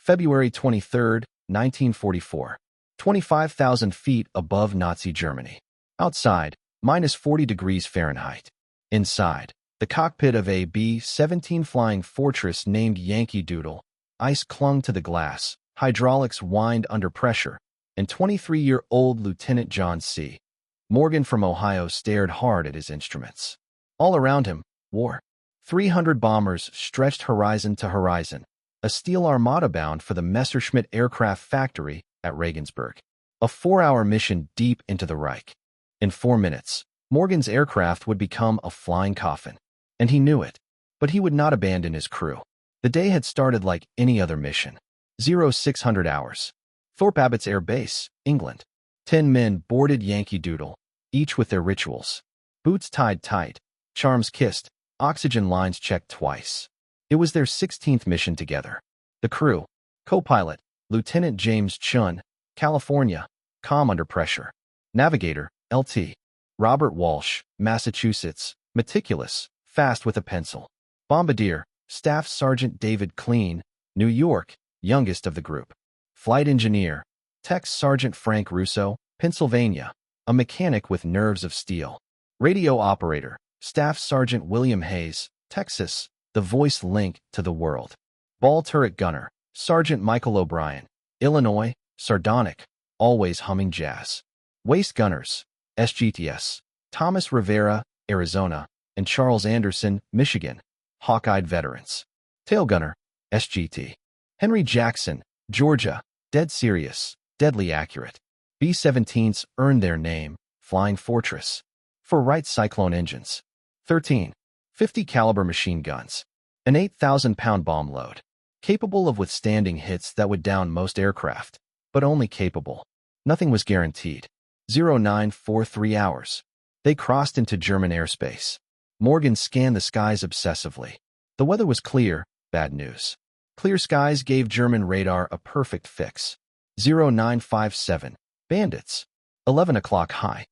February 23, 1944. 25,000 feet above Nazi Germany. Outside, minus 40 degrees Fahrenheit. Inside, the cockpit of a B-17 flying fortress named Yankee Doodle. Ice clung to the glass, hydraulics whined under pressure, and 23-year-old Lieutenant John C. Morgan from Ohio stared hard at his instruments. All around him, war. 300 bombers stretched horizon to horizon, a steel armada bound for the Messerschmitt aircraft factory at Regensburg. A 4-hour mission deep into the Reich. In 4 minutes, Morgan's aircraft would become a flying coffin. And he knew it. But he would not abandon his crew. The day had started like any other mission. 0600 hours. Thorpe Abbotts Air Base, England. 10 men boarded Yankee Doodle, each with their rituals. Boots tied tight, charms kissed, oxygen lines checked twice. It was their 16th mission together. The crew, co-pilot, Lieutenant James Chun, California, calm under pressure. Navigator, LT. Robert Walsh, Massachusetts, meticulous, fast with a pencil. Bombardier, Staff Sergeant David Clean, New York, youngest of the group. Flight engineer, Tech Sergeant Frank Russo, Pennsylvania, a mechanic with nerves of steel. Radio operator, Staff Sergeant William Hayes, Texas, the voice link to the world. Ball turret gunner, Sergeant Michael O'Brien, Illinois, sardonic, always humming jazz. Waist gunners, SGTS, Thomas Rivera, Arizona, and Charles Anderson, Michigan, hawk-eyed veterans. Tail gunner, SGT. Henry Jackson, Georgia, dead serious, deadly accurate. B-17s earned their name, Flying Fortress, for Wright Cyclone engines. 13. 50 caliber machine guns. An 8,000-pound bomb load. Capable of withstanding hits that would down most aircraft, but only capable. Nothing was guaranteed. 0943 hours. They crossed into German airspace. Morgan scanned the skies obsessively. The weather was clear, bad news. Clear skies gave German radar a perfect fix. 0957. Bandits. 11 o'clock high.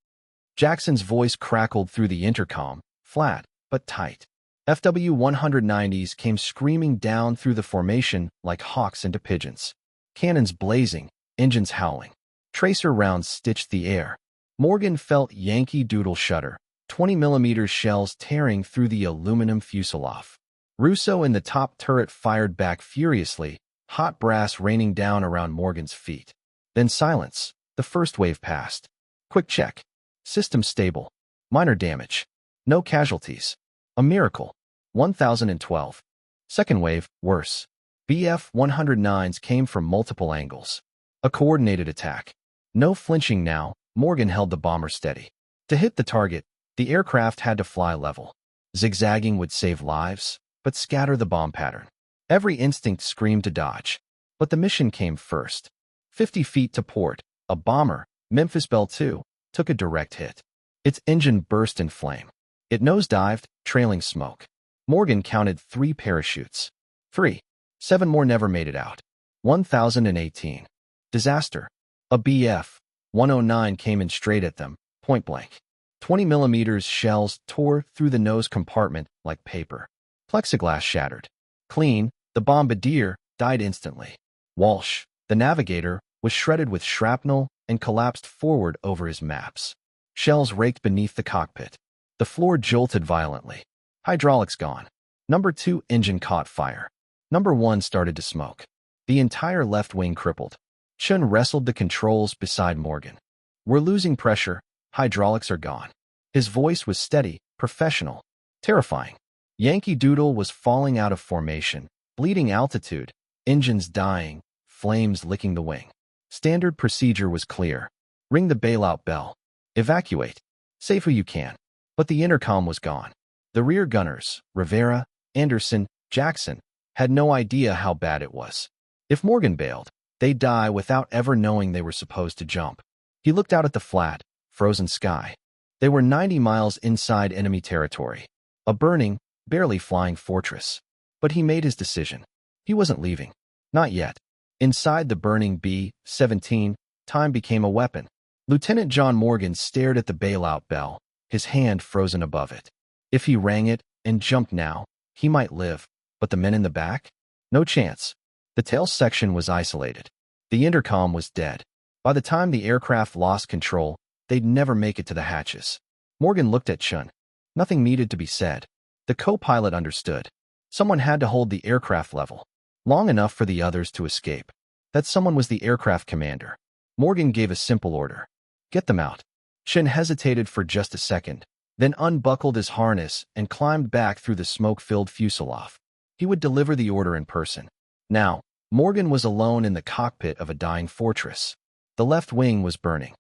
Jackson's voice crackled through the intercom, flat, but tight. FW-190s came screaming down through the formation like hawks into pigeons. Cannons blazing, engines howling. Tracer rounds stitched the air. Morgan felt Yankee Doodle shudder, 20mm shells tearing through the aluminum fuselage. Russo in the top turret fired back furiously, hot brass raining down around Morgan's feet. Then silence. The first wave passed. Quick check. System stable. Minor damage. No casualties. A miracle. 1012. Second wave, worse. BF-109s came from multiple angles. A coordinated attack. No flinching now, Morgan held the bomber steady. To hit the target, the aircraft had to fly level. Zigzagging would save lives, but scatter the bomb pattern. Every instinct screamed to dodge. But the mission came first. 50 feet to port, a bomber, Memphis Belle II, took a direct hit. Its engine burst in flame. It nosedived, trailing smoke. Morgan counted 3 parachutes. 3. 7 more never made it out. 1018. Disaster. A BF-109 came in straight at them, point blank. 20mm shells tore through the nose compartment like paper. Plexiglass shattered. Clean, the bombardier, died instantly. Walsh, the navigator, was shredded with shrapnel and collapsed forward over his maps. Shells raked beneath the cockpit. The floor jolted violently. Hydraulics gone. Number 2 engine caught fire. Number 1 started to smoke. The entire left wing crippled. Chun wrestled the controls beside Morgan. We're losing pressure. Hydraulics are gone. His voice was steady, professional, terrifying. Yankee Doodle was falling out of formation, bleeding altitude, engines dying, flames licking the wing. Standard procedure was clear. Ring the bailout bell. Evacuate. Save who you can. But the intercom was gone. The rear gunners, Rivera, Anderson, Jackson, had no idea how bad it was. If Morgan bailed, they'd die without ever knowing they were supposed to jump. He looked out at the flat, frozen sky. They were 90 miles inside enemy territory. A burning, barely flying fortress. But he made his decision. He wasn't leaving. Not yet. Inside the burning B-17, time became a weapon. Lieutenant John Morgan stared at the bailout bell, his hand frozen above it. If he rang it and jumped now, he might live. But the men in the back? No chance. The tail section was isolated. The intercom was dead. By the time the aircraft lost control, they'd never make it to the hatches. Morgan looked at Chun. Nothing needed to be said. The co-pilot understood. Someone had to hold the aircraft level, long enough for the others to escape. That someone was the aircraft commander. Morgan gave a simple order. Get them out. Chun hesitated for just a second, then unbuckled his harness and climbed back through the smoke-filled fuselage. He would deliver the order in person. Now, Morgan was alone in the cockpit of a dying fortress. The left wing was burning.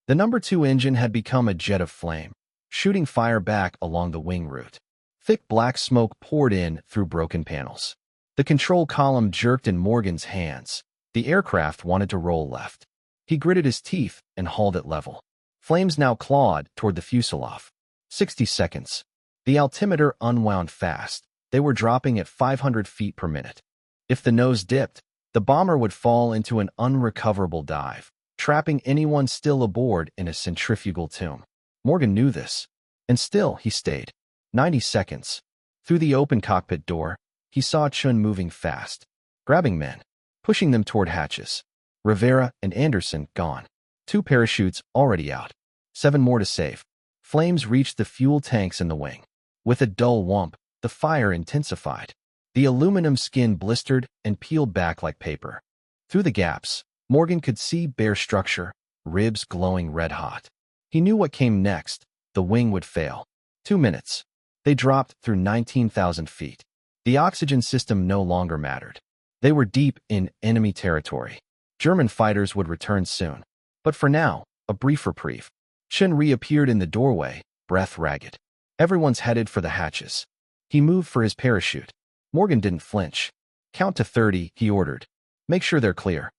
The number 2 engine had become a jet of flame, shooting fire back along the wing route. Thick black smoke poured in through broken panels. The control column jerked in Morgan's hands. The aircraft wanted to roll left. He gritted his teeth and hauled it level. Flames now clawed toward the fuselage. 60 seconds. The altimeter unwound fast. They were dropping at 500 feet per minute. If the nose dipped, the bomber would fall into an unrecoverable dive, trapping anyone still aboard in a centrifugal tomb. Morgan knew this, and still he stayed. 90 seconds. Through the open cockpit door, he saw Chun moving fast, grabbing men, pushing them toward hatches. Rivera and Anderson gone. 2 parachutes already out. 7 more to save. Flames reached the fuel tanks in the wing. With a dull whump, the fire intensified. The aluminum skin blistered and peeled back like paper. Through the gaps, Morgan could see bare structure, ribs glowing red-hot. He knew what came next. The wing would fail. 2 minutes. They dropped through 19,000 feet. The oxygen system no longer mattered. They were deep in enemy territory. German fighters would return soon. But for now, a brief reprieve. Chun reappeared in the doorway, breath ragged. Everyone's headed for the hatches. He moved for his parachute. Morgan didn't flinch. Count to 30, he ordered. Make sure they're clear.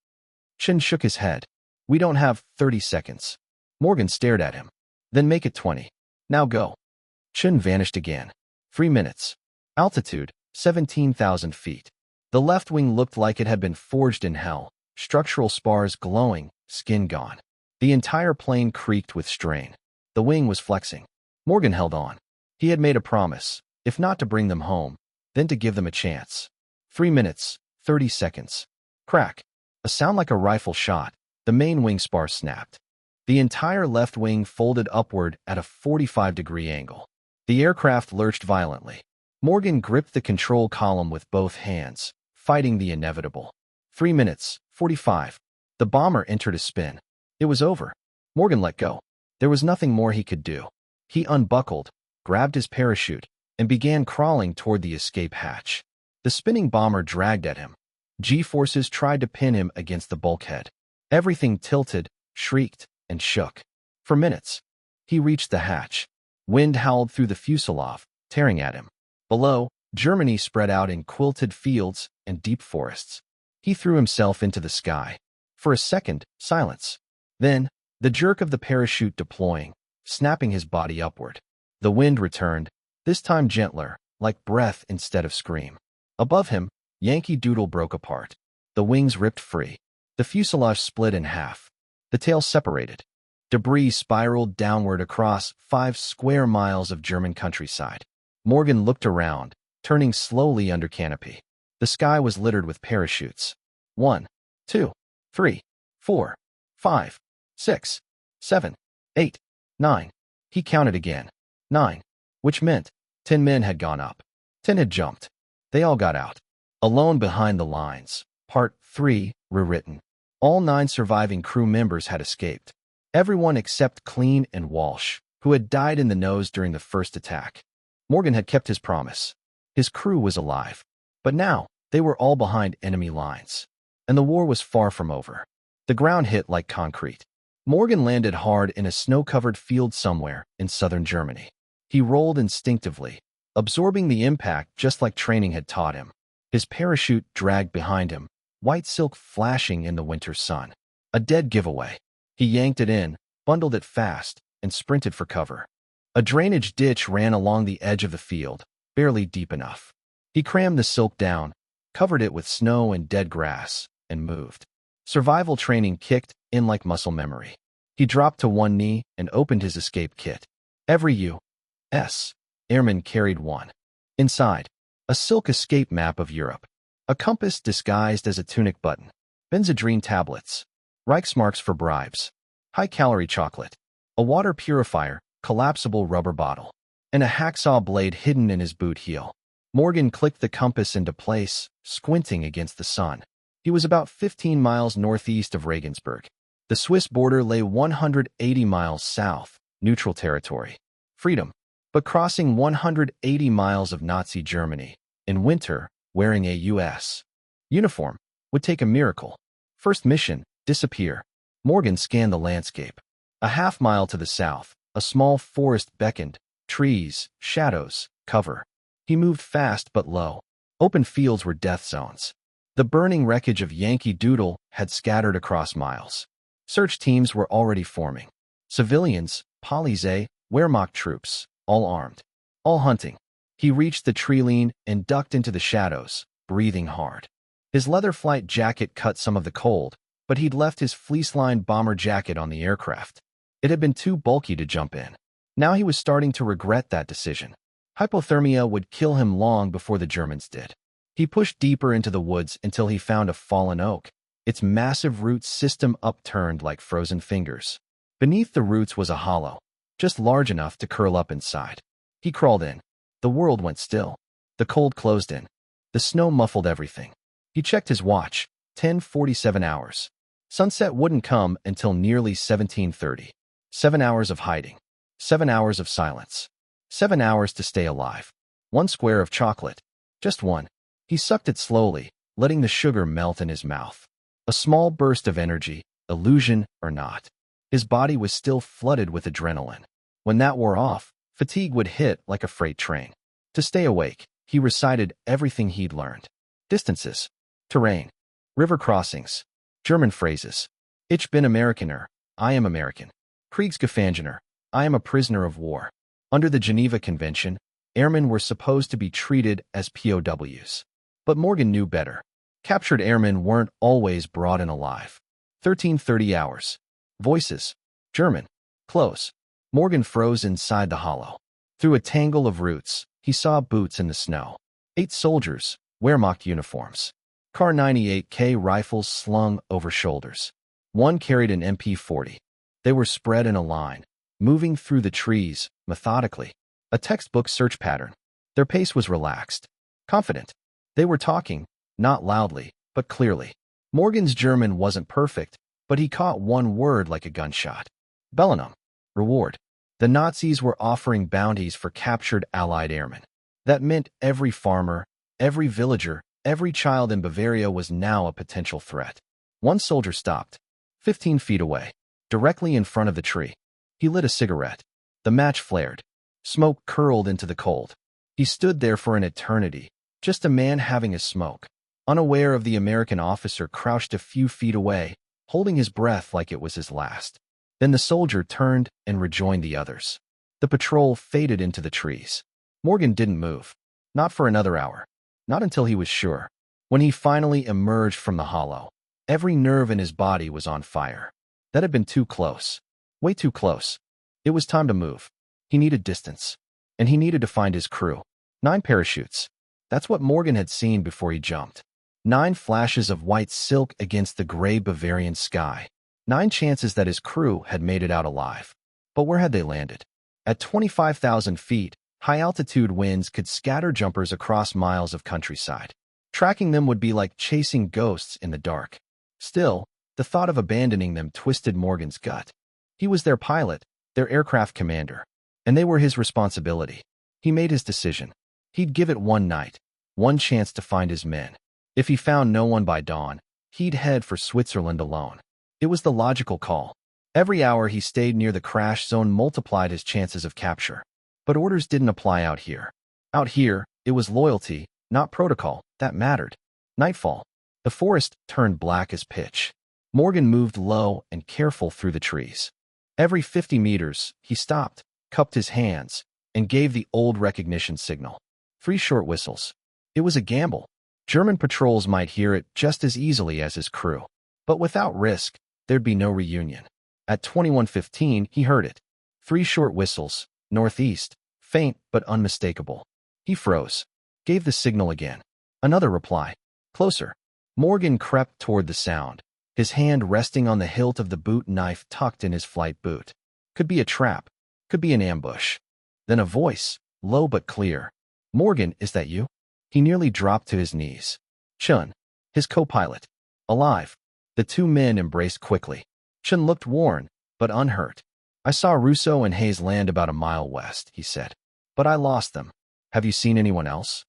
Chun shook his head. We don't have 30 seconds. Morgan stared at him. Then make it 20. Now go. Chun vanished again. 3 minutes. Altitude, 17,000 feet. The left wing looked like it had been forged in hell, structural spars glowing, skin gone. The entire plane creaked with strain. The wing was flexing. Morgan held on. He had made a promise, if not to bring them home, then to give them a chance. 3 minutes, 30 seconds. Crack. A sound like a rifle shot. The main wing spar snapped. The entire left wing folded upward at a 45-degree angle. The aircraft lurched violently. Morgan gripped the control column with both hands, fighting the inevitable. 3 minutes, 45. The bomber entered a spin. It was over. Morgan let go. There was nothing more he could do. He unbuckled, grabbed his parachute, and began crawling toward the escape hatch. The spinning bomber dragged at him. G-forces tried to pin him against the bulkhead. Everything tilted, shrieked, and shook. For minutes, he reached the hatch. Wind howled through the fuselage, tearing at him. Below, Germany spread out in quilted fields and deep forests. He threw himself into the sky. For a second, silence. Then, the jerk of the parachute deploying, snapping his body upward. The wind returned, this time gentler, like breath instead of scream. Above him, Yankee Doodle broke apart. The wings ripped free. The fuselage split in half. The tail separated. Debris spiraled downward across 5 square miles of German countryside. Morgan looked around, turning slowly under canopy. The sky was littered with parachutes. 1, 2, 3, 4, 5, 6, 7, 8, 9. He counted again. 9. Which meant 10 men had gone up. 10 had jumped. They all got out. Alone behind the lines. Part 3, rewritten. All 9 surviving crew members had escaped. Everyone except Clean and Walsh, who had died in the nose during the first attack. Morgan had kept his promise. His crew was alive. But now, they were all behind enemy lines. And the war was far from over. The ground hit like concrete. Morgan landed hard in a snow-covered field somewhere in southern Germany. He rolled instinctively, absorbing the impact just like training had taught him. His parachute dragged behind him, white silk flashing in the winter sun. A dead giveaway. He yanked it in, bundled it fast, and sprinted for cover. A drainage ditch ran along the edge of the field, barely deep enough. He crammed the silk down, covered it with snow and dead grass, and moved. Survival training kicked in like muscle memory. He dropped to one knee and opened his escape kit. Every U.S. airman carried one. Inside, a silk escape map of Europe. A compass disguised as a tunic button, benzodrine tablets, Reichsmarks for bribes, high-calorie chocolate, a water purifier, collapsible rubber bottle, and a hacksaw blade hidden in his boot heel. Morgan clicked the compass into place, squinting against the sun. He was about 15 miles northeast of Regensburg. The Swiss border lay 180 miles south, neutral territory. Freedom. But crossing 180 miles of Nazi Germany, in winter, wearing a U.S. uniform, would take a miracle. First mission, disappear. Morgan scanned the landscape. A half-mile to the south, a small forest beckoned, trees, shadows, cover. He moved fast but low. Open fields were death zones. The burning wreckage of Yankee Doodle had scattered across miles. Search teams were already forming. Civilians, Polizei, Wehrmacht troops, all armed, all hunting. He reached the tree line and ducked into the shadows, breathing hard. His leather flight jacket cut some of the cold, but he'd left his fleece-lined bomber jacket on the aircraft. It had been too bulky to jump in. Now he was starting to regret that decision. Hypothermia would kill him long before the Germans did. He pushed deeper into the woods until he found a fallen oak, its massive root system upturned like frozen fingers. Beneath the roots was a hollow, just large enough to curl up inside. He crawled in. The world went still. The cold closed in. The snow muffled everything. He checked his watch. 10:47 hours. Sunset wouldn't come until nearly 17:30. 7 hours of hiding. 7 hours of silence. 7 hours to stay alive. One square of chocolate. Just one. He sucked it slowly, letting the sugar melt in his mouth. A small burst of energy, illusion or not. His body was still flooded with adrenaline. When that wore off, fatigue would hit like a freight train. To stay awake, he recited everything he'd learned. Distances. Terrain. River crossings. German phrases. Ich bin Amerikaner. I am American. Kriegsgefangener. I am a prisoner of war. Under the Geneva Convention, airmen were supposed to be treated as POWs. But Morgan knew better. Captured airmen weren't always brought in alive. 13:30 hours. Voices. German. Close. Morgan froze inside the hollow. Through a tangle of roots, he saw boots in the snow. 8 soldiers, Wehrmacht uniforms. Kar 98K rifles slung over shoulders. One carried an MP40. They were spread in a line, moving through the trees, methodically. A textbook search pattern. Their pace was relaxed. Confident. They were talking, not loudly, but clearly. Morgan's German wasn't perfect, but he caught one word like a gunshot. Belohnung. Reward. The Nazis were offering bounties for captured Allied airmen. That meant every farmer, every villager, every child in Bavaria was now a potential threat. One soldier stopped, 15 feet away, directly in front of the tree. He lit a cigarette. The match flared. Smoke curled into the cold. He stood there for an eternity, just a man having a smoke, unaware of the American officer crouched a few feet away, holding his breath like it was his last. Then the soldier turned and rejoined the others. The patrol faded into the trees. Morgan didn't move. Not for another hour. Not until he was sure. When he finally emerged from the hollow, every nerve in his body was on fire. That had been too close. Way too close. It was time to move. He needed distance. And he needed to find his crew. 9 parachutes. That's what Morgan had seen before he jumped. 9 flashes of white silk against the gray Bavarian sky. 9 chances that his crew had made it out alive. But where had they landed? At 25,000 feet, high-altitude winds could scatter jumpers across miles of countryside. Tracking them would be like chasing ghosts in the dark. Still, the thought of abandoning them twisted Morgan's gut. He was their pilot, their aircraft commander, and they were his responsibility. He made his decision. He'd give it one night, one chance to find his men. If he found no one by dawn, he'd head for Switzerland alone. It was the logical call. Every hour he stayed near the crash zone multiplied his chances of capture. But orders didn't apply out here. Out here, it was loyalty, not protocol, that mattered. Nightfall. The forest turned black as pitch. Morgan moved low and careful through the trees. Every 50 meters, he stopped, cupped his hands, and gave the old recognition signal. 3 short whistles. It was a gamble. German patrols might hear it just as easily as his crew. But without risk, there'd be no reunion. At 21:15, he heard it. 3 short whistles, northeast, faint but unmistakable. He froze. Gave the signal again. Another reply. Closer. Morgan crept toward the sound, his hand resting on the hilt of the boot knife tucked in his flight boot. Could be a trap. Could be an ambush. Then a voice, low but clear. "Morgan, is that you?" He nearly dropped to his knees. Chun, his co-pilot. Alive. The two men embraced quickly. Chun looked worn, but unhurt. "I saw Russo and Hayes land about a mile west," he said. "But I lost them. Have you seen anyone else?"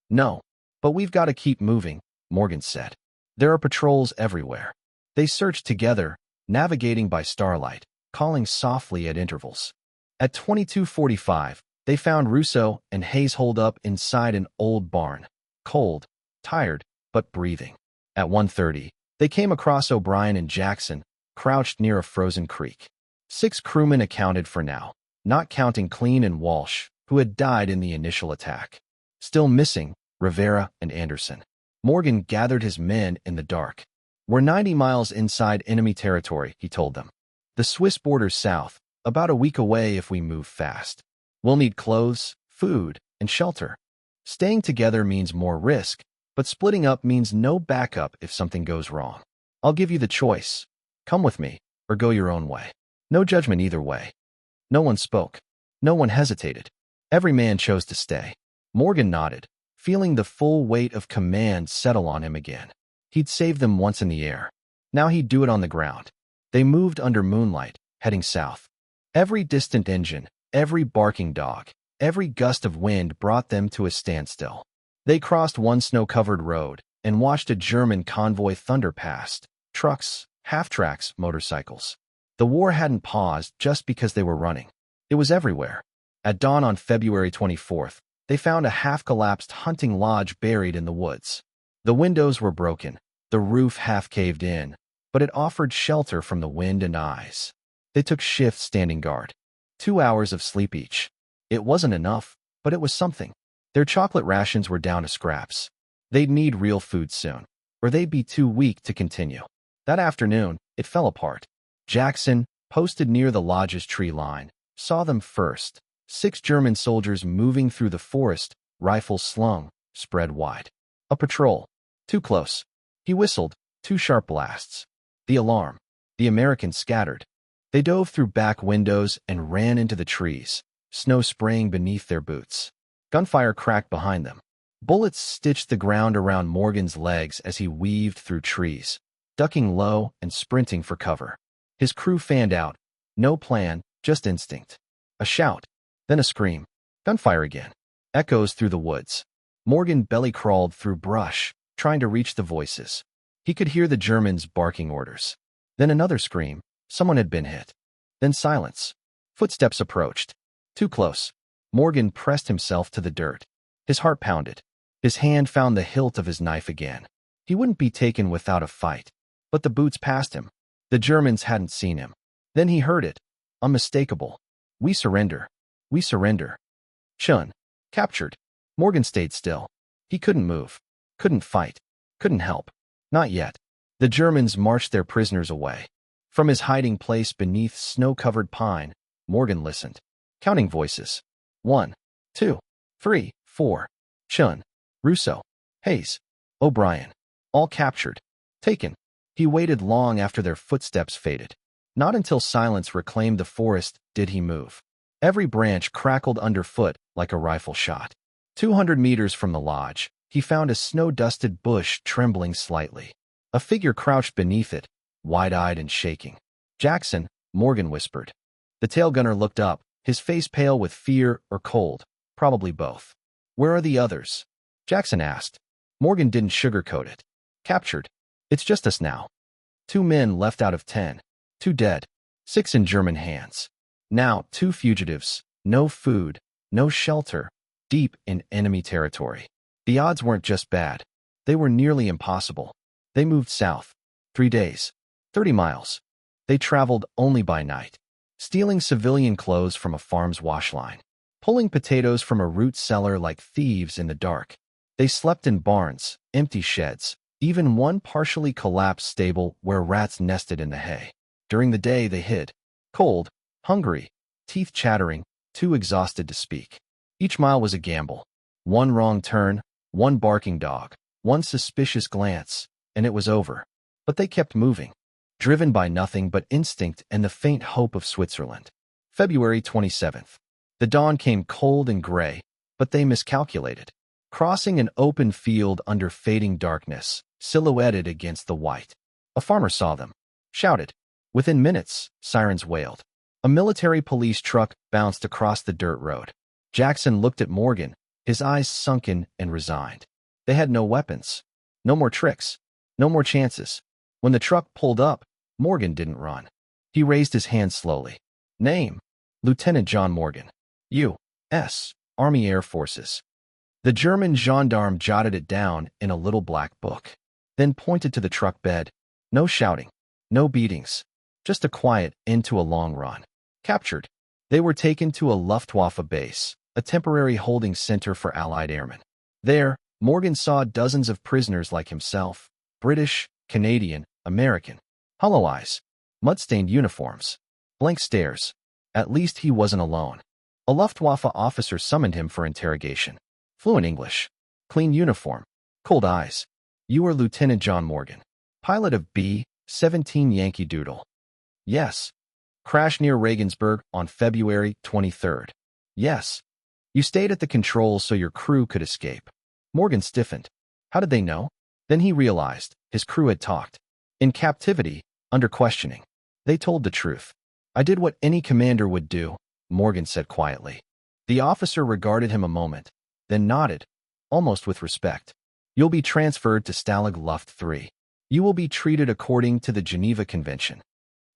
"No. But we've got to keep moving," Morgan said. "There are patrols everywhere." They searched together, navigating by starlight, calling softly at intervals. At 22:45, they found Russo and Hayes holed up inside an old barn, cold, tired, but breathing. At 1:30, they came across O'Brien and Jackson, crouched near a frozen creek. 6 crewmen accounted for now, not counting Clean and Walsh, who had died in the initial attack. Still missing, Rivera and Anderson. Morgan gathered his men in the dark. "We're 90 miles inside enemy territory," he told them. "The Swiss border's south, about a week away if we move fast. We'll need clothes, food, and shelter. Staying together means more risk, but splitting up means no backup if something goes wrong. I'll give you the choice. Come with me, or go your own way. No judgment either way." No one spoke. No one hesitated. Every man chose to stay. Morgan nodded, feeling the full weight of command settle on him again. He'd saved them once in the air. Now he'd do it on the ground. They moved under moonlight, heading south. Every distant engine, every barking dog, every gust of wind brought them to a standstill. They crossed one snow-covered road and watched a German convoy thunder past. Trucks, half-tracks, motorcycles. The war hadn't paused just because they were running. It was everywhere. At dawn on February 24th, they found a half-collapsed hunting lodge buried in the woods. The windows were broken, the roof half caved in, but it offered shelter from the wind and eyes. They took shifts standing guard. 2 hours of sleep each. It wasn't enough, but it was something. Their chocolate rations were down to scraps. They'd need real food soon, or they'd be too weak to continue. That afternoon, it fell apart. Jackson, posted near the lodge's tree line, saw them first. 6 German soldiers moving through the forest, rifles slung, spread wide. A patrol. Too close. He whistled, 2 sharp blasts. The alarm. The Americans scattered. They dove through back windows and ran into the trees, snow spraying beneath their boots. Gunfire cracked behind them. Bullets stitched the ground around Morgan's legs as he weaved through trees, ducking low and sprinting for cover. His crew fanned out. No plan, just instinct. A shout. Then a scream. Gunfire again. Echoes through the woods. Morgan belly-crawled through brush, trying to reach the voices. He could hear the Germans barking orders. Then another scream. Someone had been hit. Then silence. Footsteps approached. Too close. Morgan pressed himself to the dirt. His heart pounded. His hand found the hilt of his knife again. He wouldn't be taken without a fight. But the boots passed him. The Germans hadn't seen him. Then he heard it. Unmistakable. "We surrender. We surrender." Chun. Captured. Morgan stayed still. He couldn't move. Couldn't fight. Couldn't help. Not yet. The Germans marched their prisoners away. From his hiding place beneath snow-covered pine, Morgan listened. Counting voices. 1, 2, 3, 4. Chun. Russo. Hayes. O'Brien. All captured. Taken. He waited long after their footsteps faded. Not until silence reclaimed the forest did he move. Every branch crackled underfoot like a rifle shot. 200 meters from the lodge, he found a snow-dusted bush trembling slightly. A figure crouched beneath it, wide-eyed and shaking. "Jackson," Morgan whispered. The tail gunner looked up, his face pale with fear or cold, probably both. "Where are the others?" Jackson asked. Morgan didn't sugarcoat it. "Captured. It's just us now. 2 men left out of 10. 2 dead. 6 in German hands. Now 2 fugitives, no food, no shelter, deep in enemy territory." The odds weren't just bad. They were nearly impossible. They moved south. 3 days. 30 miles. They traveled only by night, stealing civilian clothes from a farm's wash line, pulling potatoes from a root cellar like thieves in the dark. They slept in barns, empty sheds, even one partially collapsed stable where rats nested in the hay. During the day they hid. Cold, hungry, teeth chattering, too exhausted to speak. Each mile was a gamble. One wrong turn, one barking dog, One suspicious glance, and it was over. But they kept moving, driven by nothing but instinct and the faint hope of Switzerland. February 27th. The dawn came cold and gray, but they miscalculated. Crossing an open field under fading darkness, silhouetted against the white. A farmer saw them, shouted. Within minutes, sirens wailed. A military police truck bounced across the dirt road. Jackson looked at Morgan, his eyes sunken and resigned. They had no weapons. No more tricks. No more chances. When the truck pulled up, Morgan didn't run. He raised his hand slowly. Name: Lieutenant John Morgan. U.S. Army Air Forces. The German gendarme jotted it down in a little black book, then pointed to the truck bed. No shouting. No beatings. Just a quiet end to a long run. Captured. They were taken to a Luftwaffe base, a temporary holding center for Allied airmen. There, Morgan saw dozens of prisoners like himself, British, Canadian, American. Hollow eyes, mud-stained uniforms, blank stares. At least he wasn't alone. A Luftwaffe officer summoned him for interrogation. Fluent English, clean uniform, cold eyes. You are Lieutenant John Morgan, pilot of B-17 Yankee Doodle. Yes. Crashed near Regensburg on February 23rd. Yes. You stayed at the controls so your crew could escape. Morgan stiffened. How did they know? Then he realized his crew had talked. In captivity, under questioning. They told the truth. I did what any commander would do, Morgan said quietly. The officer regarded him a moment, then nodded, almost with respect. You'll be transferred to Stalag Luft 3. You will be treated according to the Geneva Convention.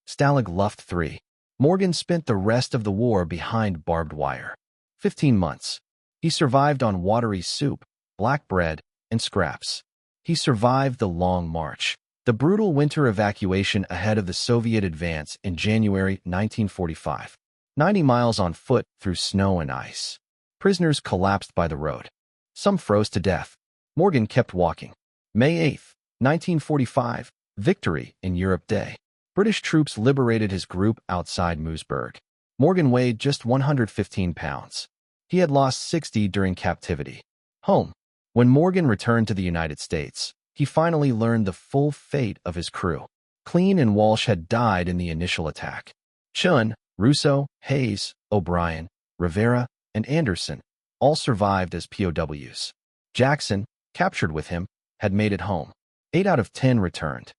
Stalag Luft 3. Morgan spent the rest of the war behind barbed wire. 15 months. He survived on watery soup, black bread, and scraps. He survived the long march, the brutal winter evacuation ahead of the Soviet advance in January 1945. 90 miles on foot through snow and ice. Prisoners collapsed by the road. Some froze to death. Morgan kept walking. May 8, 1945, Victory in Europe Day. British troops liberated his group outside Moosburg. Morgan weighed just 115 pounds. He had lost 60 during captivity. Home. When Morgan returned to the United States, he finally learned the full fate of his crew. Clean and Walsh had died in the initial attack. Chun, Russo, Hayes, O'Brien, Rivera, and Anderson all survived as POWs. Jackson, captured with him, had made it home. 8 out of 10 returned.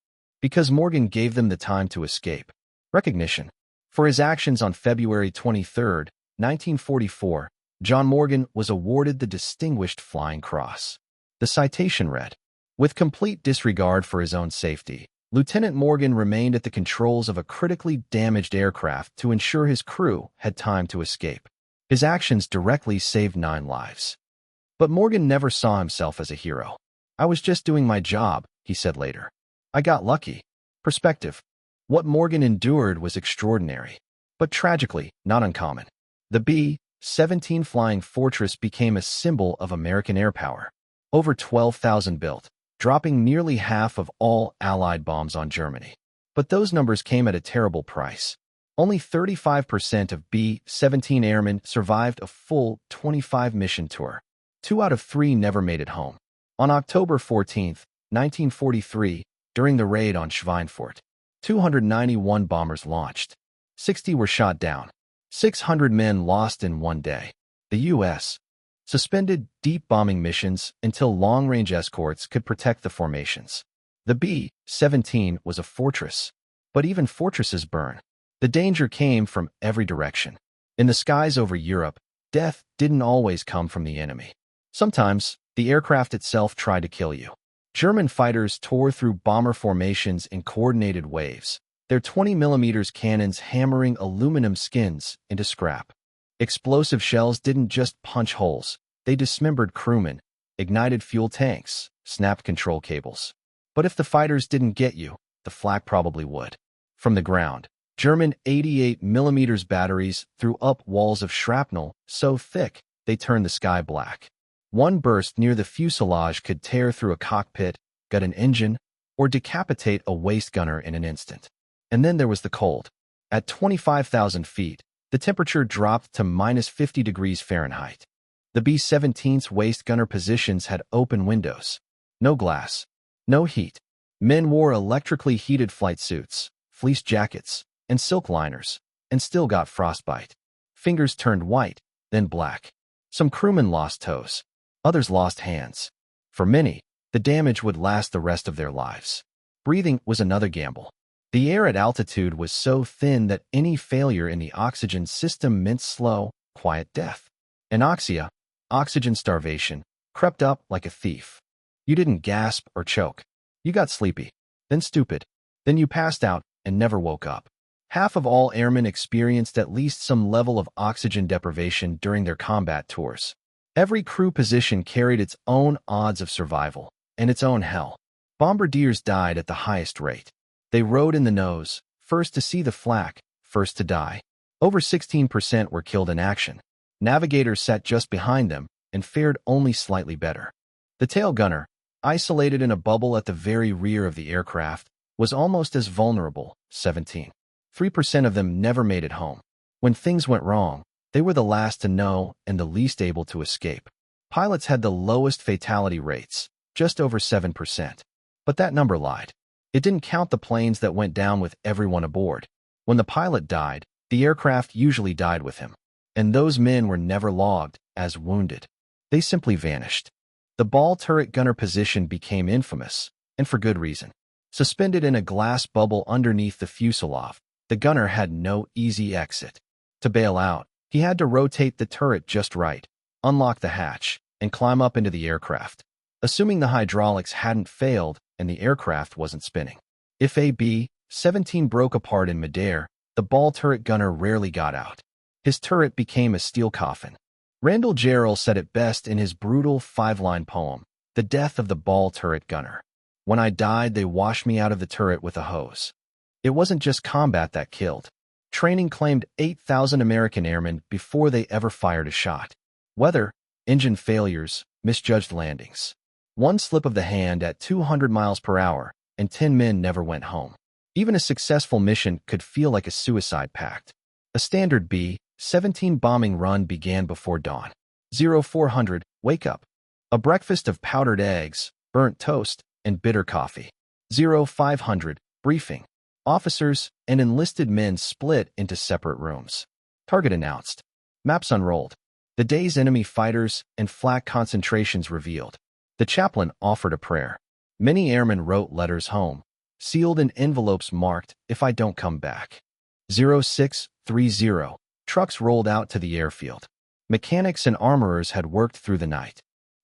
Because Morgan gave them the time to escape. Recognition. For his actions on February 23, 1944, John Morgan was awarded the Distinguished Flying Cross. The citation read, with complete disregard for his own safety, Lieutenant Morgan remained at the controls of a critically damaged aircraft to ensure his crew had time to escape. His actions directly saved 9 lives. But Morgan never saw himself as a hero. I was just doing my job, he said later. I got lucky. Perspective. What Morgan endured was extraordinary, but tragically not uncommon. The B-17 Flying Fortress became a symbol of American air power. Over 12,000 built, dropping nearly half of all Allied bombs on Germany. But those numbers came at a terrible price. Only 35% of B-17 airmen survived a full 25-mission tour. 2 out of 3 never made it home. On October 14, 1943, during the raid on Schweinfurt, 291 bombers launched. 60 were shot down. 600 men lost in one day. The U.S. suspended deep bombing missions until long-range escorts could protect the formations. The B-17 was a fortress, but even fortresses burn. The danger came from every direction. In the skies over Europe, death didn't always come from the enemy. Sometimes, the aircraft itself tried to kill you. German fighters tore through bomber formations in coordinated waves, their 20mm cannons hammering aluminum skins into scrap. Explosive shells didn't just punch holes, they dismembered crewmen, ignited fuel tanks, snapped control cables. But if the fighters didn't get you, the flak probably would. From the ground, German 88mm batteries threw up walls of shrapnel so thick they turned the sky black. One burst near the fuselage could tear through a cockpit, gut an engine, or decapitate a waist gunner in an instant. And then there was the cold. At 25,000 feet, the temperature dropped to minus 50 degrees Fahrenheit. The B-17's waist gunner positions had open windows. No glass. No heat. Men wore electrically heated flight suits, fleece jackets, and silk liners, and still got frostbite. Fingers turned white, then black. Some crewmen lost toes. Others lost hands. For many, the damage would last the rest of their lives. Breathing was another gamble. The air at altitude was so thin that any failure in the oxygen system meant slow, quiet death. Anoxia, oxygen starvation, crept up like a thief. You didn't gasp or choke. You got sleepy, then stupid. Then you passed out and never woke up. Half of all airmen experienced at least some level of oxygen deprivation during their combat tours. Every crew position carried its own odds of survival and its own hell. Bombardiers died at the highest rate. They rode in the nose, first to see the flak, first to die. Over 16% were killed in action. Navigators sat just behind them and fared only slightly better. The tail gunner, isolated in a bubble at the very rear of the aircraft, was almost as vulnerable, 17. 3% of them never made it home. When things went wrong, they were the last to know and the least able to escape. Pilots had the lowest fatality rates, just over 7%. But that number lied. It didn't count the planes that went down with everyone aboard. When the pilot died, the aircraft usually died with him. And those men were never logged as wounded. They simply vanished. The ball turret gunner position became infamous, and for good reason. Suspended in a glass bubble underneath the fuselage, the gunner had no easy exit. To bail out, he had to rotate the turret just right, unlock the hatch, and climb up into the aircraft, assuming the hydraulics hadn't failed and the aircraft wasn't spinning. If a B-17 broke apart in midair, the ball turret gunner rarely got out. His turret became a steel coffin. Randall Jarrell said it best in his brutal 5-line poem, The Death of the Ball Turret Gunner. When I died, they washed me out of the turret with a hose. It wasn't just combat that killed. Training claimed 8,000 American airmen before they ever fired a shot. Weather, engine failures, misjudged landings. One slip of the hand at 200 miles per hour, and 10 men never went home. Even a successful mission could feel like a suicide pact. A standard B-17 bombing run began before dawn. 0400, wake up. A breakfast of powdered eggs, burnt toast, and bitter coffee. 0500, briefing. Officers and enlisted men split into separate rooms. Target announced. Maps unrolled. The day's enemy fighters and flak concentrations revealed. The chaplain offered a prayer. Many airmen wrote letters home, sealed in envelopes marked, "If I don't come back." 0630. Trucks rolled out to the airfield. Mechanics and armorers had worked through the night.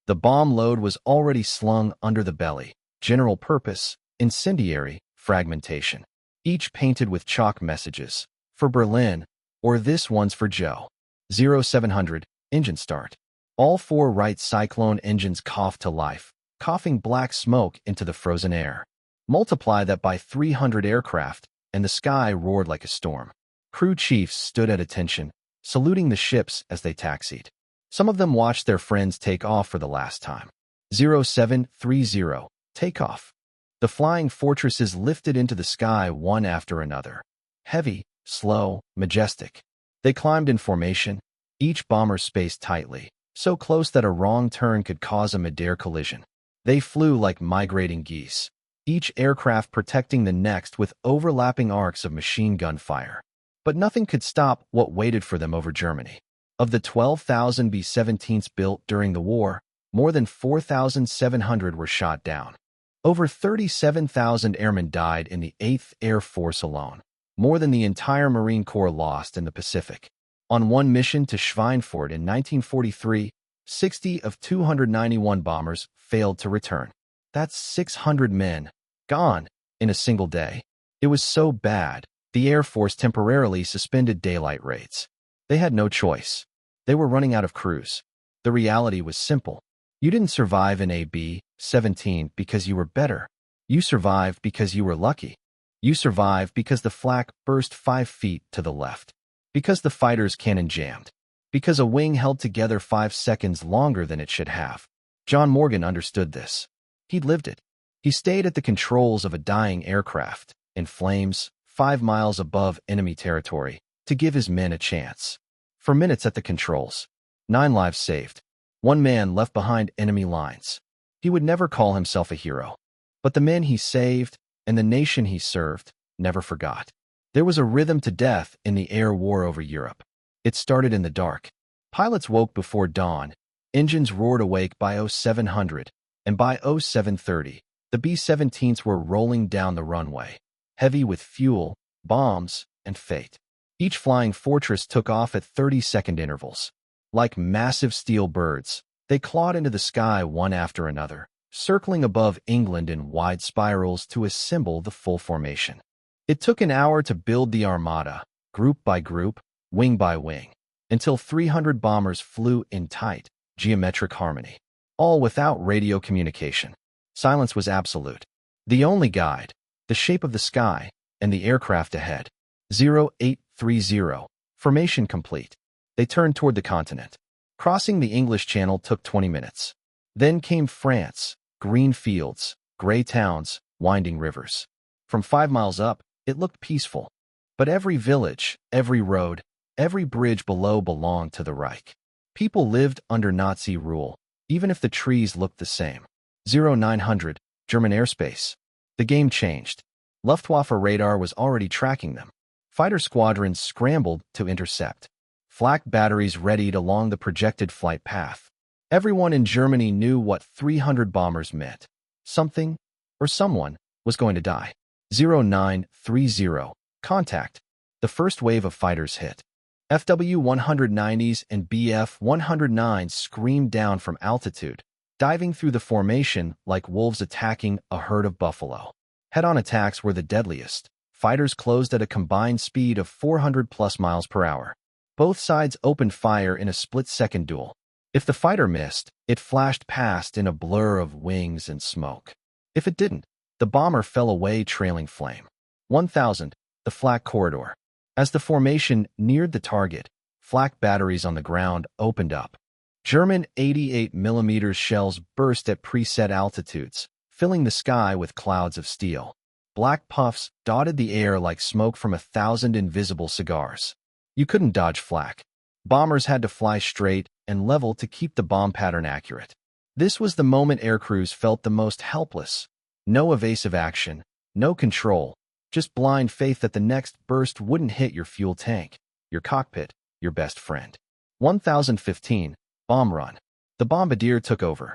The bomb load was already slung under the belly. General purpose, incendiary, fragmentation. Each painted with chalk messages. For Berlin, or this one's for Joe. 0700, engine start. All 4 Wright Cyclone engines coughed to life, coughing black smoke into the frozen air. Multiply that by 300 aircraft, and the sky roared like a storm. Crew chiefs stood at attention, saluting the ships as they taxied. Some of them watched their friends take off for the last time. 0730, takeoff. The flying fortresses lifted into the sky one after another. Heavy, slow, majestic. They climbed in formation, each bomber spaced tightly, so close that a wrong turn could cause a midair collision. They flew like migrating geese, each aircraft protecting the next with overlapping arcs of machine gun fire. But nothing could stop what waited for them over Germany. Of the 12,000 B-17s built during the war, more than 4,700 were shot down. Over 37,000 airmen died in the 8th Air Force alone, more than the entire Marine Corps lost in the Pacific. On one mission to Schweinfurt in 1943, 60 of 291 bombers failed to return. That's 600 men, gone, in a single day. It was so bad, the Air Force temporarily suspended daylight rates. They had no choice. They were running out of crews. The reality was simple. You didn't survive in a B-17 because you were better. You survived because you were lucky. You survived because the flak burst 5 feet to the left. Because the fighter's cannon jammed. Because a wing held together 5 seconds longer than it should have. John Morgan understood this. He'd lived it. He stayed at the controls of a dying aircraft, in flames, 5 miles above enemy territory, to give his men a chance. For minutes at the controls. 9 lives saved. 1 man left behind enemy lines. He would never call himself a hero. But the men he saved and the nation he served never forgot. There was a rhythm to death in the air war over Europe. It started in the dark. Pilots woke before dawn. Engines roared awake by 0700, and by 0730, the B-17s were rolling down the runway, heavy with fuel, bombs, and fate. Each flying fortress took off at 30-second intervals. Like massive steel birds, they clawed into the sky one after another, circling above England in wide spirals to assemble the full formation. It took an hour to build the armada, group by group, wing by wing, until 300 bombers flew in tight, geometric harmony, all without radio communication. Silence was absolute. The only guide, the shape of the sky, and the aircraft ahead. 0830. Formation complete. They turned toward the continent. Crossing the English Channel took 20 minutes. Then came France, green fields, gray towns, winding rivers. From 5 miles up, it looked peaceful. But every village, every road, every bridge below belonged to the Reich. People lived under Nazi rule, even if the trees looked the same. 0900, German airspace. The game changed. Luftwaffe radar was already tracking them. Fighter squadrons scrambled to intercept. Flak batteries readied along the projected flight path. Everyone in Germany knew what 300 bombers meant. Something, or someone, was going to die. 0930. Contact. The first wave of fighters hit. FW-190s and Bf-109s screamed down from altitude, diving through the formation like wolves attacking a herd of buffalo. Head-on attacks were the deadliest. Fighters closed at a combined speed of 400+ miles per hour. Both sides opened fire in a split-second duel. If the fighter missed, it flashed past in a blur of wings and smoke. If it didn't, the bomber fell away trailing flame. 1000. The flak corridor. As the formation neared the target, flak batteries on the ground opened up. German 88mm shells burst at preset altitudes, filling the sky with clouds of steel. Black puffs dotted the air like smoke from 1,000 invisible cigars. You couldn't dodge flak. Bombers had to fly straight and level to keep the bomb pattern accurate. This was the moment aircrews felt the most helpless. No evasive action, no control, just blind faith that the next burst wouldn't hit your fuel tank, your cockpit, your best friend. 1015. Bomb run. The bombardier took over.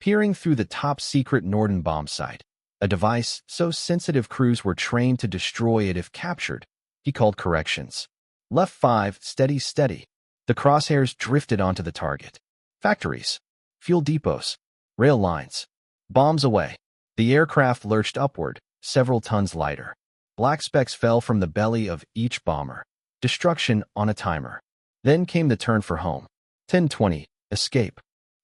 Peering through the top-secret Norden bomb site, a device so sensitive crews were trained to destroy it if captured, he called corrections. Left 5, steady, steady. The crosshairs drifted onto the target. Factories, fuel depots, rail lines. Bombs away. The aircraft lurched upward, several tons lighter. Black specks fell from the belly of each bomber. Destruction on a timer. Then came the turn for home. 1020. Escape.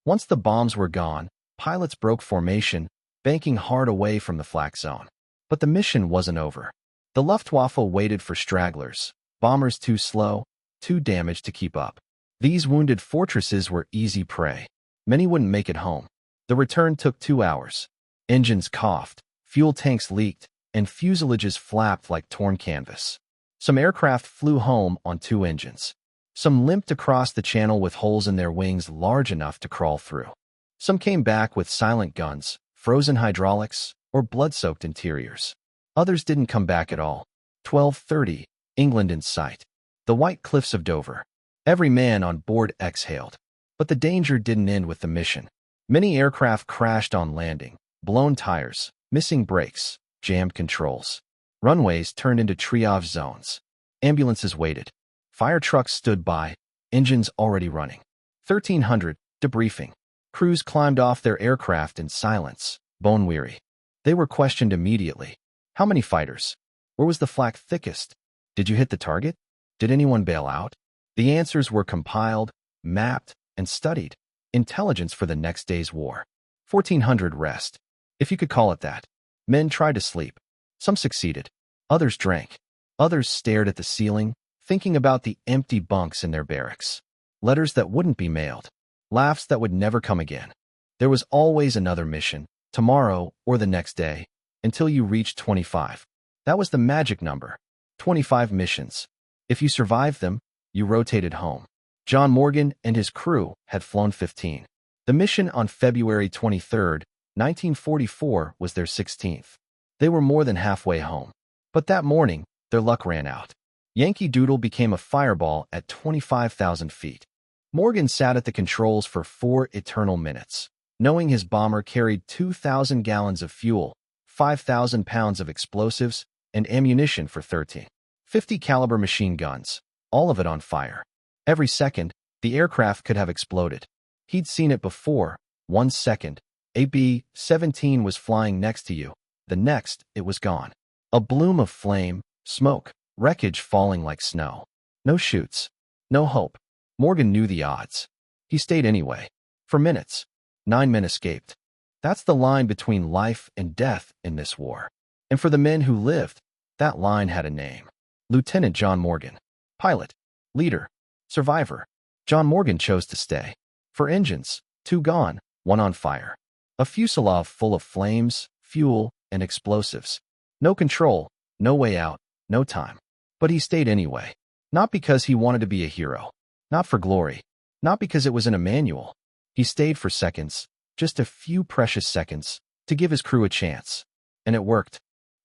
Once the bombs were gone, pilots broke formation, banking hard away from the flak zone. But the mission wasn't over. The Luftwaffe waited for stragglers, bombers too slow, too damaged to keep up. These wounded fortresses were easy prey. Many wouldn't make it home. The return took 2 hours. Engines coughed, fuel tanks leaked, and fuselages flapped like torn canvas. Some aircraft flew home on 2 engines. Some limped across the channel with holes in their wings large enough to crawl through. Some came back with silent guns, frozen hydraulics, or blood-soaked interiors. Others didn't come back at all. 12:30, England in sight. The white cliffs of Dover. Every man on board exhaled. But the danger didn't end with the mission. Many aircraft crashed on landing, blown tires, missing brakes, jammed controls. Runways turned into triage zones. Ambulances waited. Fire trucks stood by, engines already running. 1300, debriefing. Crews climbed off their aircraft in silence, bone-weary. They were questioned immediately. How many fighters? Where was the flak thickest? Did you hit the target? Did anyone bail out? The answers were compiled, mapped, and studied. Intelligence for the next day's war. 1400 rest, if you could call it that. Men tried to sleep. Some succeeded. Others drank. Others stared at the ceiling, thinking about the empty bunks in their barracks. Letters that wouldn't be mailed. Laughs that would never come again. There was always another mission, tomorrow or the next day, until you reached 25. That was the magic number. 25 missions. If you survived them, you rotated home. John Morgan and his crew had flown 15. The mission on February 23rd 1944 was their 16th. They were more than halfway home. But that morning, their luck ran out. Yankee Doodle became a fireball at 25,000 feet. Morgan sat at the controls for 4 eternal minutes, knowing his bomber carried 2,000 gallons of fuel, 5,000 pounds of explosives, and ammunition for 50 caliber machine guns, all of it on fire. Every second, the aircraft could have exploded. He'd seen it before. 1 second, a B-17 was flying next to you. The next, it was gone. A bloom of flame, smoke, wreckage falling like snow. No chutes. No hope. Morgan knew the odds. He stayed anyway. For minutes. 9 men escaped. That's the line between life and death in this war. And for the men who lived, that line had a name. Lieutenant John Morgan. Pilot. Leader. Survivor. John Morgan chose to stay. For engines, 2 gone, 1 on fire. A fuselage full of flames, fuel, and explosives. No control, no way out, no time. But he stayed anyway. Not because he wanted to be a hero. Not for glory. Not because it was in a manual. He stayed for seconds, just a few precious seconds, to give his crew a chance. And it worked.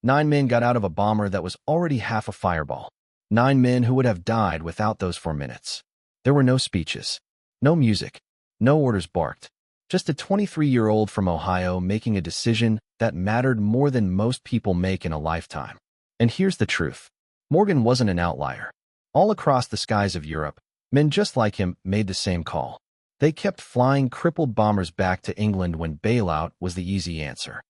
9 men got out of a bomber that was already half a fireball. 9 men who would have died without those 4 minutes. There were no speeches. No music. No orders barked. Just a 23-year-old from Ohio making a decision that mattered more than most people make in a lifetime. And here's the truth. Morgan wasn't an outlier. All across the skies of Europe, men just like him made the same call. They kept flying crippled bombers back to England when bailout was the easy answer.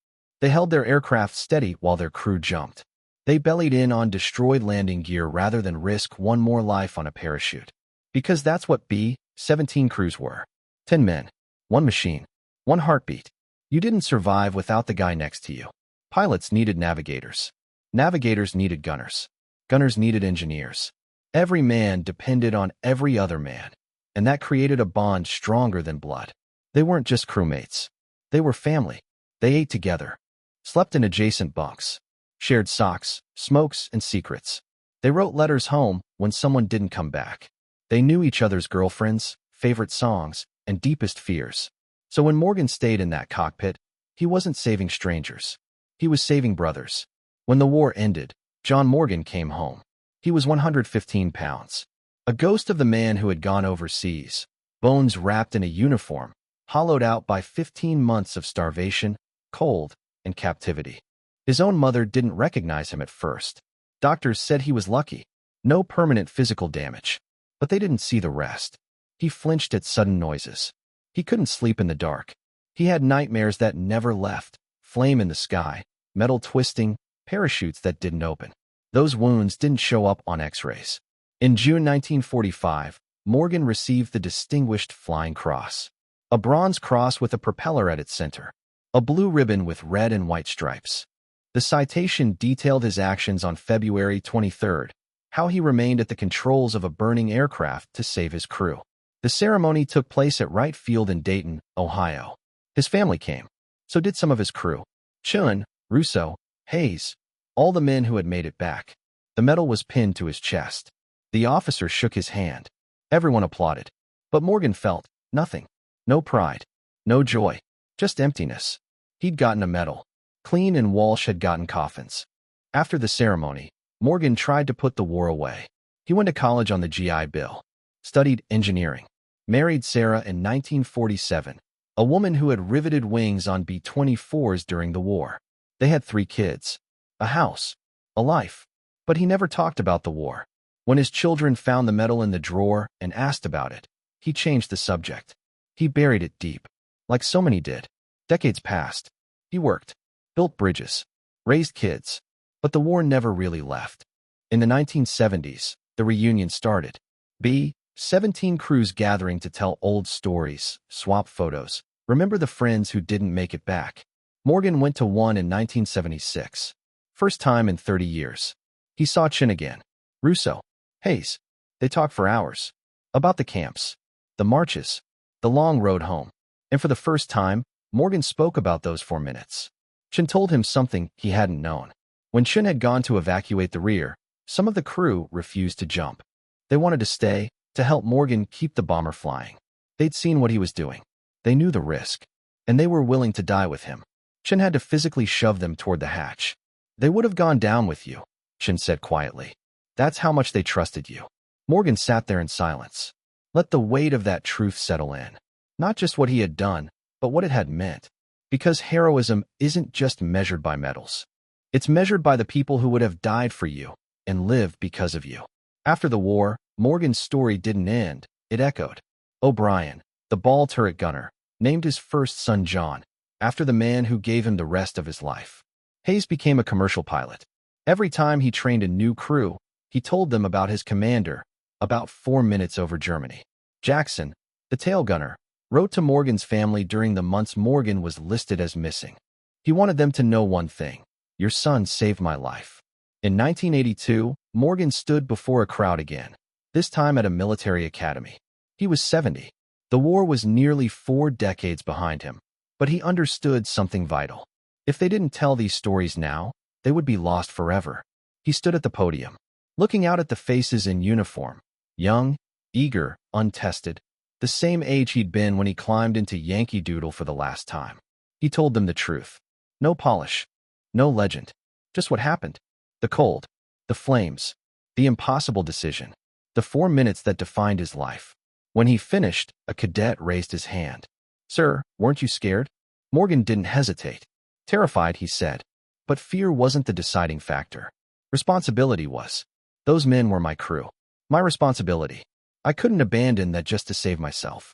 They held their aircraft steady while their crew jumped. They bellied in on destroyed landing gear rather than risk one more life on a parachute. Because that's what B-17 crews were. 10 men. 1 machine. 1 heartbeat. You didn't survive without the guy next to you. Pilots needed navigators. Navigators needed gunners. Gunners needed engineers. Every man depended on every other man. And that created a bond stronger than blood. They weren't just crewmates. They were family. They ate together. Slept in adjacent bunks. Shared socks, smokes, and secrets. They wrote letters home when someone didn't come back. They knew each other's girlfriends, favorite songs, and deepest fears. So when Morgan stayed in that cockpit, he wasn't saving strangers. He was saving brothers. When the war ended, John Morgan came home. He was 115 pounds. A ghost of the man who had gone overseas, bones wrapped in a uniform, hollowed out by 15 months of starvation, cold, and captivity. His own mother didn't recognize him at first. Doctors said he was lucky. No permanent physical damage. But they didn't see the rest. He flinched at sudden noises. He couldn't sleep in the dark. He had nightmares that never left. Flame in the sky, metal twisting, parachutes that didn't open. Those wounds didn't show up on x-rays. In June 1945, Morgan received the Distinguished Flying Cross. A bronze cross with a propeller at its center. A blue ribbon with red and white stripes. The citation detailed his actions on February 23, how he remained at the controls of a burning aircraft to save his crew. The ceremony took place at Wright Field in Dayton, Ohio. His family came. So did some of his crew. Chun, Russo, Hayes, all the men who had made it back. The medal was pinned to his chest. The officer shook his hand. Everyone applauded. But Morgan felt nothing. No pride. No joy. Just emptiness. He'd gotten a medal. Clean and Walsh had gotten coffins. After the ceremony, Morgan tried to put the war away. He went to college on the GI Bill. Studied engineering. Married Sarah in 1947, a woman who had riveted wings on B-24s during the war. They had 3 kids. A house. A life. But he never talked about the war. When his children found the medal in the drawer and asked about it, he changed the subject. He buried it deep. Like so many did. Decades passed. He worked. Built bridges. Raised kids. But the war never really left. In the 1970s, the reunion started. B-17 crews gathering to tell old stories, swap photos, remember the friends who didn't make it back. Morgan went to one in 1976. First time in 30 years. He saw Chin again. Russo. Hayes. They talked for hours. About the camps. The marches. The long road home. And for the first time, Morgan spoke about those 4 minutes. Chin told him something he hadn't known. When Chin had gone to evacuate the rear, some of the crew refused to jump. They wanted to stay, to help Morgan keep the bomber flying. They'd seen what he was doing. They knew the risk. and they were willing to die with him. Chen had to physically shove them toward the hatch. They would have gone down with you, Chen said quietly. That's how much they trusted you. Morgan sat there in silence. Let the weight of that truth settle in. Not just what he had done, but what it had meant. Because heroism isn't just measured by medals. It's measured by the people who would have died for you and lived because of you. After the war, Morgan's story didn't end, it echoed. O'Brien, the ball turret gunner, named his first son John, after the man who gave him the rest of his life. Hayes became a commercial pilot. Every time he trained a new crew, he told them about his commander, about 4 minutes over Germany. Jackson, the tail gunner, wrote to Morgan's family during the months Morgan was listed as missing. He wanted them to know one thing: your son saved my life. In 1982, Morgan stood before a crowd again, this time at a military academy. He was 70. The war was nearly 4 decades behind him, but he understood something vital. If they didn't tell these stories now, they would be lost forever. He stood at the podium, looking out at the faces in uniform, young, eager, untested, the same age he'd been when he climbed into Yankee Doodle for the last time. He told them the truth. No polish, no legend, just what happened. The cold, the flames, the impossible decision, the 4 minutes that defined his life. When he finished, a cadet raised his hand. Sir, weren't you scared? Morgan didn't hesitate. Terrified, he said. But fear wasn't the deciding factor. Responsibility was. Those men were my crew. My responsibility. I couldn't abandon that just to save myself.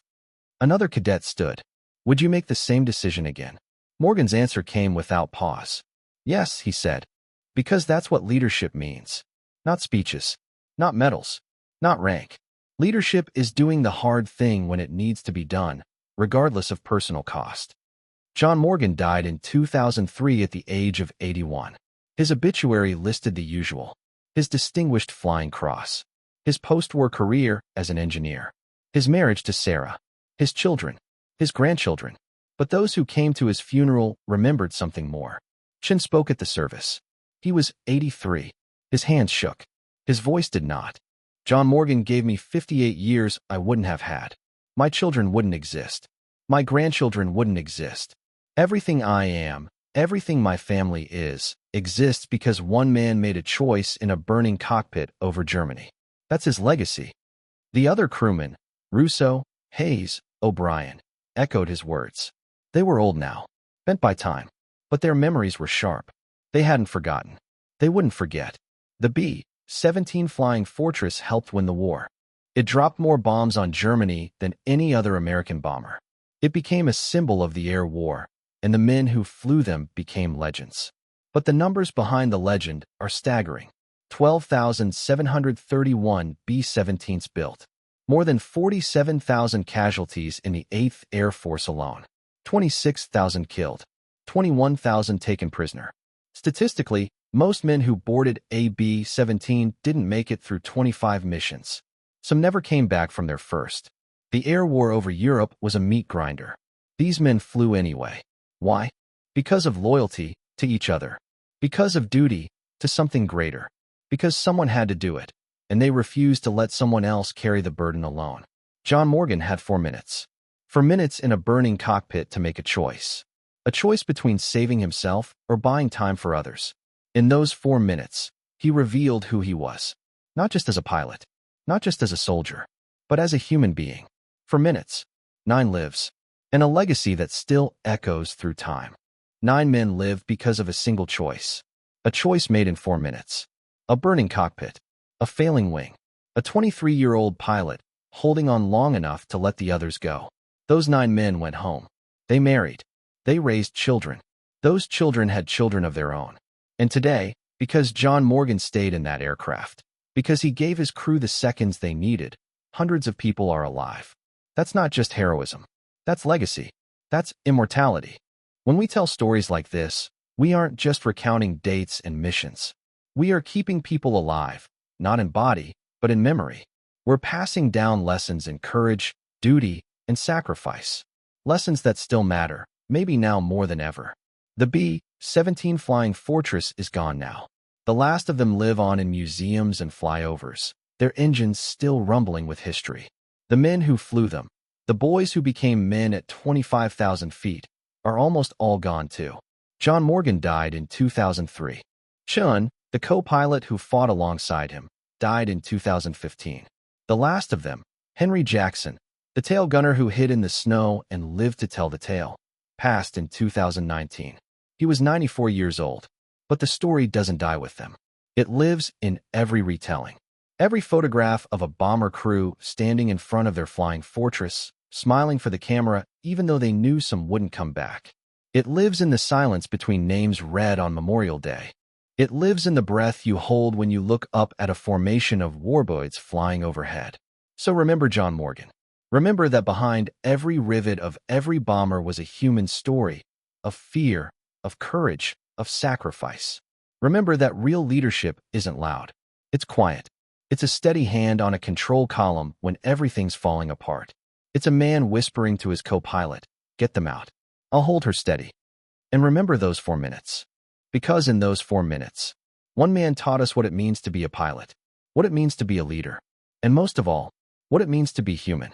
Another cadet stood. Would you make the same decision again? Morgan's answer came without pause. Yes, he said. Because that's what leadership means. Not speeches. Not medals. Not rank. Leadership is doing the hard thing when it needs to be done, regardless of personal cost. John Morgan died in 2003 at the age of 81. His obituary listed the usual: his Distinguished Flying Cross, his post-war career as an engineer, his marriage to Sarah, his children, his grandchildren. But those who came to his funeral remembered something more. Chen spoke at the service. He was 83. His hands shook. His voice did not. John Morgan gave me 58 years I wouldn't have had. My children wouldn't exist. My grandchildren wouldn't exist. Everything I am, everything my family is, exists because one man made a choice in a burning cockpit over Germany. That's his legacy. The other crewmen, Russo, Hayes, O'Brien, echoed his words. They were old now, bent by time, but their memories were sharp. They hadn't forgotten. They wouldn't forget. The B-17 Flying Fortress helped win the war. It dropped more bombs on Germany than any other American bomber. It became a symbol of the air war, and the men who flew them became legends. But the numbers behind the legend are staggering. 12,731 B-17s built. More than 47,000 casualties in the 8th Air Force alone. 26,000 killed. 21,000 taken prisoner. Statistically, most men who boarded a B-17 didn't make it through 25 missions. Some never came back from their first. The air war over Europe was a meat grinder. These men flew anyway. Why? Because of loyalty to each other. Because of duty to something greater. Because someone had to do it, and they refused to let someone else carry the burden alone. John Morgan had 4 minutes. 4 minutes in a burning cockpit to make a choice. A choice between saving himself or buying time for others. In those 4 minutes, he revealed who he was. Not just as a pilot, not just as a soldier, but as a human being. 4 minutes, 9 lives, and a legacy that still echoes through time. 9 men lived because of a single choice. A choice made in 4 minutes. A burning cockpit, a failing wing, a 23-year-old pilot holding on long enough to let the others go. Those 9 men went home. They married. They raised children. Those children had children of their own. And today, because John Morgan stayed in that aircraft, because he gave his crew the seconds they needed, hundreds of people are alive. That's not just heroism. That's legacy. That's immortality. When we tell stories like this, we aren't just recounting dates and missions. We are keeping people alive, not in body, but in memory. We're passing down lessons in courage, duty, and sacrifice. Lessons that still matter, maybe now more than ever. The B-17 Flying Fortress is gone now. The last of them live on in museums and flyovers, their engines still rumbling with history. The men who flew them, the boys who became men at 25,000 feet, are almost all gone too. John Morgan died in 2003. Chun, the co-pilot who fought alongside him, died in 2015. The last of them, Henry Jackson, the tail gunner who hid in the snow and lived to tell the tale, passed in 2019. He was 94 years old, but the story doesn't die with them. It lives in every retelling. Every photograph of a bomber crew standing in front of their flying fortress, smiling for the camera even though they knew some wouldn't come back. It lives in the silence between names read on Memorial Day. It lives in the breath you hold when you look up at a formation of warbirds flying overhead. So remember John Morgan. Remember that behind every rivet of every bomber was a human story, of fear, of courage, of sacrifice. Remember that real leadership isn't loud. It's quiet. It's a steady hand on a control column when everything's falling apart. It's a man whispering to his co-pilot, "Get them out. I'll hold her steady." And remember those 4 minutes. Because in those 4 minutes, one man taught us what it means to be a pilot, what it means to be a leader, and most of all, what it means to be human.